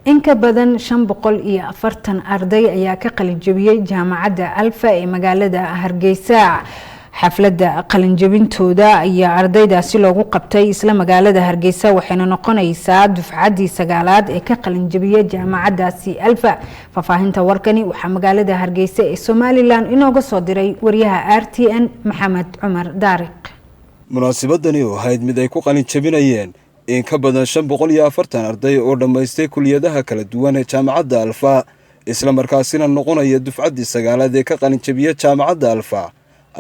in ka badan 540 arday ayaa ka qalin jabiyay jaamacadda Alfa ee magaalada Hargeysa. xafladda qalin jabintooda ayaa ardaydaasi loogu qabtay isla magaalada Hargeysa waxayna noqonaysaa dufcadii 9aad ee ka qalin jabiyay jaamacaddaasi Alfa. fafaahinta warkani waxaa magaalada Hargeysa ee Somaliland inooga soo diray wariyaha RTN Maxamed Cumar Daariq. munaasabadani oo ahayd mid ay ku qalin jabinayeen in ka badan 540 arday oo dhamaystay kulliyadaha kala duwan ee jaamacadda Alfa isla markaasina noqonaya dufcadii 9aad ee ka qalin jabiyay jaamacadda Alfa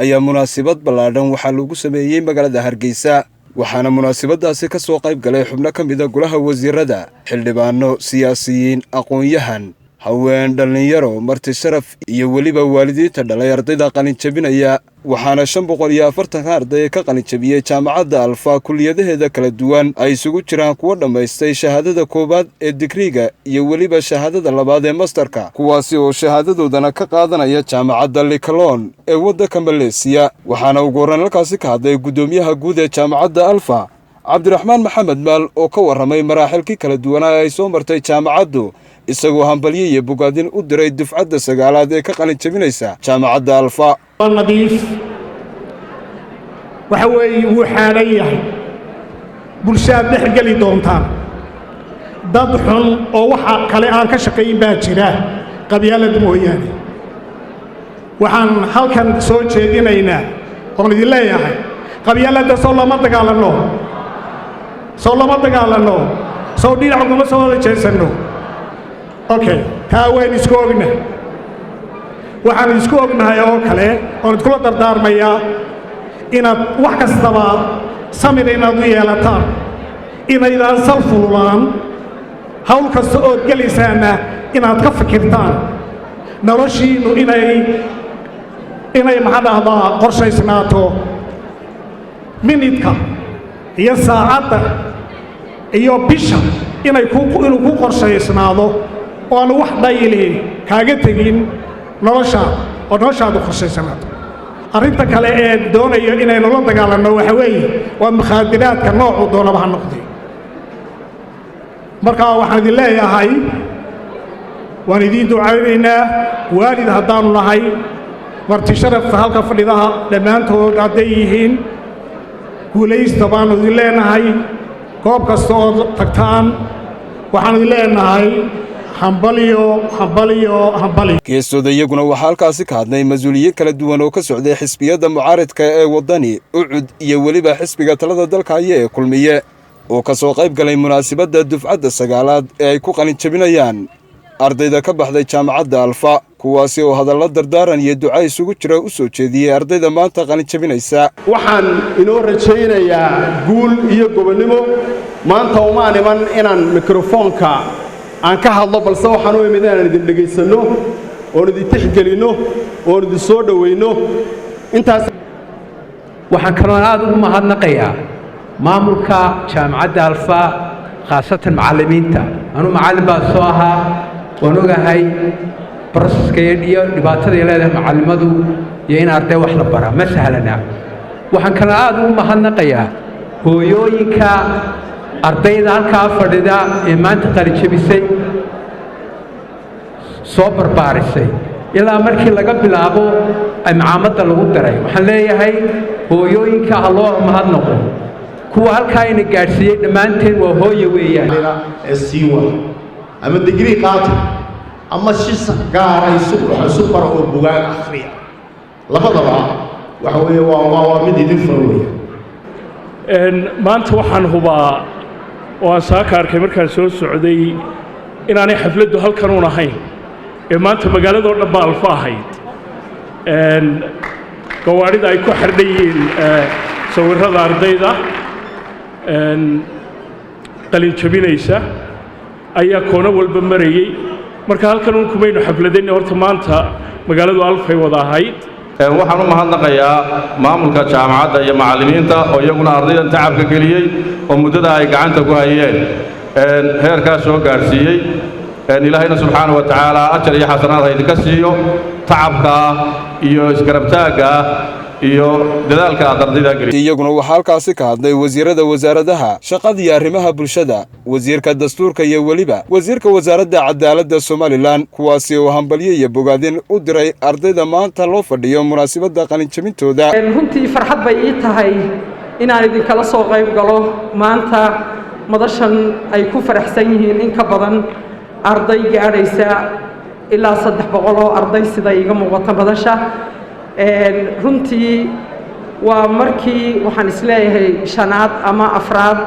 ayaa munaasabad ballaaran waxaa lagu sameeyay magaalada Hargeysa. waxaana munaasabadaasi ka soo qayb galay xubno ka mid ah golaha wasiirada, xildhibaano, siyaasiyiin, aqoon-yahan, haween, dhalinyaro, marti sharaf iyo waliba waalidiinta dhalay ardayda qalin jabinaya. waxaana 540 arday ka qalin jabiyay jaamacadda Alfa kulliyadaheeda kala duwan ay isugu jiraan kuwa dhamaystay shahaadada koobaad ee digriga iyo waliba shahaadada labaad ee masterka, kuwaasi oo shahaadadoodana ka qaadanaya jaamacadda Likaloon ee waddanka Malaysia. waxaana ugu horreyn halkaasi ka hadlay gudoomiyaha guud ee jaamacadda Alfa Cabdiraxmaan Maxamed Maal oo ka warramay maraaxilkii kala duwan ay soo martay jaamacaddu, isagoo hambalyo iyo bogaadin u diray dufcadda 9aad ee ka qalin jabinaysa jaamacadda Alfa. nadiif waxa weeye uu xaalan yahay bulshada dhex gali doontaan dad xun oo waxa kale aan ka shaqeyn baa jira qabyaalad mooyaane. waxaan halkan soo jeedinaynaa oo idin leeyahay qabyaalada soo lama dagaalano soo dhinac kuma soo wada jeesano. okay taa weyn isku ognahay. waxaan isku ognahay oo kale oo iskula dardaarmayaa inaad wax kastaba samir inaad u yeelataan, inaydaan sal fululaan, hawl kasta ood gelaysaana inaad ka fikirtaan noloshiinnu inay maxaa dhahdaa qorshaysnaato. minidka iyo saacadda iyo bisha inuu ku qorshaysnaado oo aan wax dhayli kaaga tegin noloshaadu qorshaysanaato. arrinta kale ee doonayo inaynu la dagaalanno waxa weeye waa mukhaadaraadka noocu doonaba ha noqday. markaa waxaan idin leeyahay waan idiin ducaynaynaa waalid haddaanu nahay, marti sharafta halka fadhidaha dhammaantood hadday yihiin guulaysta baanu idin leenahay. goob kasta oo tagtaan waxaan idin leenahay geestooda iyaguna waxaa halkaasi ka hadlay mas-uuliyiin kala duwan oo ka socday xisbiyadda mucaaridka ee waddani, ucud iyo weliba xisbiga talada dalka haya ee kulmiye oo ka soo qayb galay munaasabadda dufcadda 9aad ee ay ku qalin jabinayaan ardayda ka baxday jaamacadda Alfa, kuwaasi oo hadallo dardaaran iyo duca isugu jira u soo jeediyey ardayda maanta qalin jabinaysa. waxaan inoo rajaynayaa guul iyo gobonnimo. maanta uma iman inaan mikrofoonka aan ka hadlo, balse waxaan u imid inaan idin dhegaysanno oon idin tixgelinno oon idin soo dhowayno. intaas waxaan kaloo aad ugu mahadnaqayaa maamulka jaamacadda Alfa, khaasatan macallimiinta. anuu macallin baa soo ahaa, waan ogahay broseska iyo dhibaatada ay leedahay macallimadu iyo in arday wax la baraa ma sahlana. waxaan kaloo aad ugu mahadnaqayaa hooyooyinka ardayda halkaa fadhida ee maanta qalin jabisay soo barbaarisay ilaa markii laga bilaabo ay macaamadda lagu daray. waxaan leeyahay hooyooyinka ha loo mahadnaqo. kuwa halkaa ina gaadhsiiyey dhammaanteen waa hooye weeyaan. siiwa ama digrii qaata ama si gaara isu bara oo bugaag akhriya, labadaba waxa weeye waa mid idin faro weeyaan. maanta waxaan hubaa oo aan saaka arkay markaan soo socday inaanay xafladdu halkan uun ahayn ee maanta magaaladoo dhan baa Alfa ahayd. gawaadhida ay ku xardhan yihiin sawirrada ardayda qalin jabinaysa ayaa koona walba marayey. marka halkan uun kumaynu xafladayna, horta maanta magaaladu Alfay wada ahayd. waxaan u mahadnaqayaa maamulka jaamacadda iyo macallimiinta oo iyaguna ardaydan tacabka geliyey oo muddada ay gacanta ku hayeen heerkaas soo gaarsiiyey. ilaahayna subxaanahu wa tacaala ajar iyo xasanaad ha idinka siiyo. tacabka iyo isgarabtaagga iyo dadaalka aad ardayda gelisay. iyaguna waxaa halkaasi ka hadlay wasiirada wasaaradaha shaqada iyo arrimaha bulshada, wasiirka dastuurka iyo weliba wasiirka wasaaradda cadaaladda Somaliland, kuwaasi oo hambalyo iyo bogaadin u diray ardayda maanta loo fadhiyo munaasabadda qalinjabintooda. runtii farxad bay ii tahay inaan idin kala soo qayb galo maanta madashan ay ku faraxsan yihiin in ka badan arday gaadhaysa ilaa 300 oo arday sida iga muuqata madasha. runtii waa markii waxaan isleeyahay shanaad ama afraad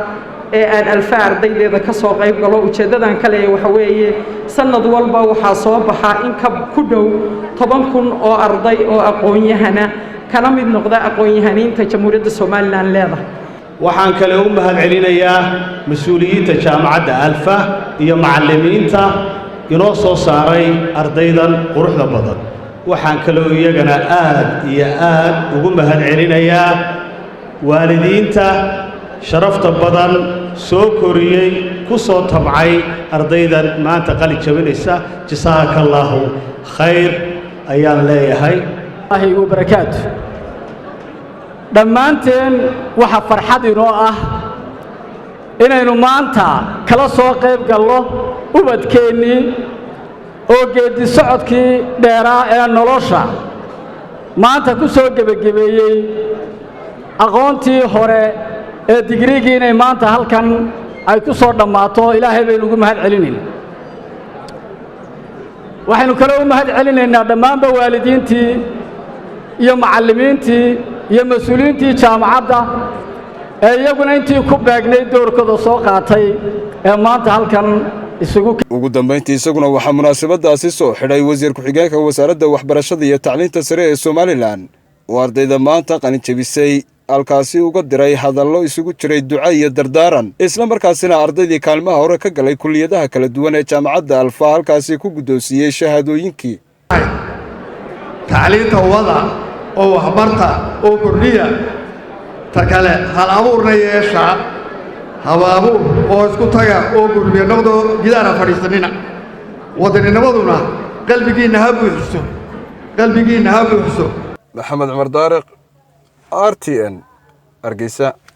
ee aan alfa ardaydeeda ka soo qayb galo. ujeeddadan kale waxa weeye sanad walba waxaa soo baxa in ka ku dhow 10,000 oo arday oo aqoon-yahana kana mid noqda aqoon-yahaniinta jamhuuriyadda Somaliland leedahay. waxaan kale u mahadcelinayaa mas'uuliyiinta jaamacadda alfa iyo macallimiinta inoo soo saaray ardaydan quruxda badan. waxaan kale iyagana aad iyo aad ugu mahadcelinayaa waalidiinta sharafta badan soo koriyey ku soo tabcay ardaydan maanta qalin jabinaysa. jazaakallaahu khayr ayaan leeyahay. barakaatu dhammaanteen waxa farxad inoo ah inaynu maanta kala soo qayb galno ubadkeennii oo geedi socodkii dheeraa ee nolosha maanta ku soo gebagabeeyey aqoontii hore ee digriigii inay maanta halkan ay ku soo dhammaato. ilaahay baynu ugu mahad celinaynaa. waxaynu kale u mahad celinaynaa dhammaanba waalidiintii iyo macallimiintii iyo mas-uuliyiintii jaamacadda ee iyaguna intii ku beegnay doorkooda soo qaatay ee maanta halkan ugu dambeyntii isaguna waxaa munaasabadaasi soo xidhay wasiir ku-xigeenka wasaaradda waxbarashada iyo tacliinta sare ee Somaliland oo ardayda maanta qalin jabisay halkaasi uga diray hadallo isugu jiray duco iyo dardaaran, isla markaasina ardaydii kaalmaha hore ka galay kulliyadaha kala duwan ee jaamacadda alfa halkaasi ku guddoonsiiyey shahaadooyinkii. tacliinta wada oo waxbarta oo kordhiya ta kale hal abuurna yeesha habaabuur oo isku taga oo gurbiya noqdo gidaara fadhiisanina. wadanninimaduna qalbigiinna ha buuxiso maxamed cumar daariq RTN Hargeysa.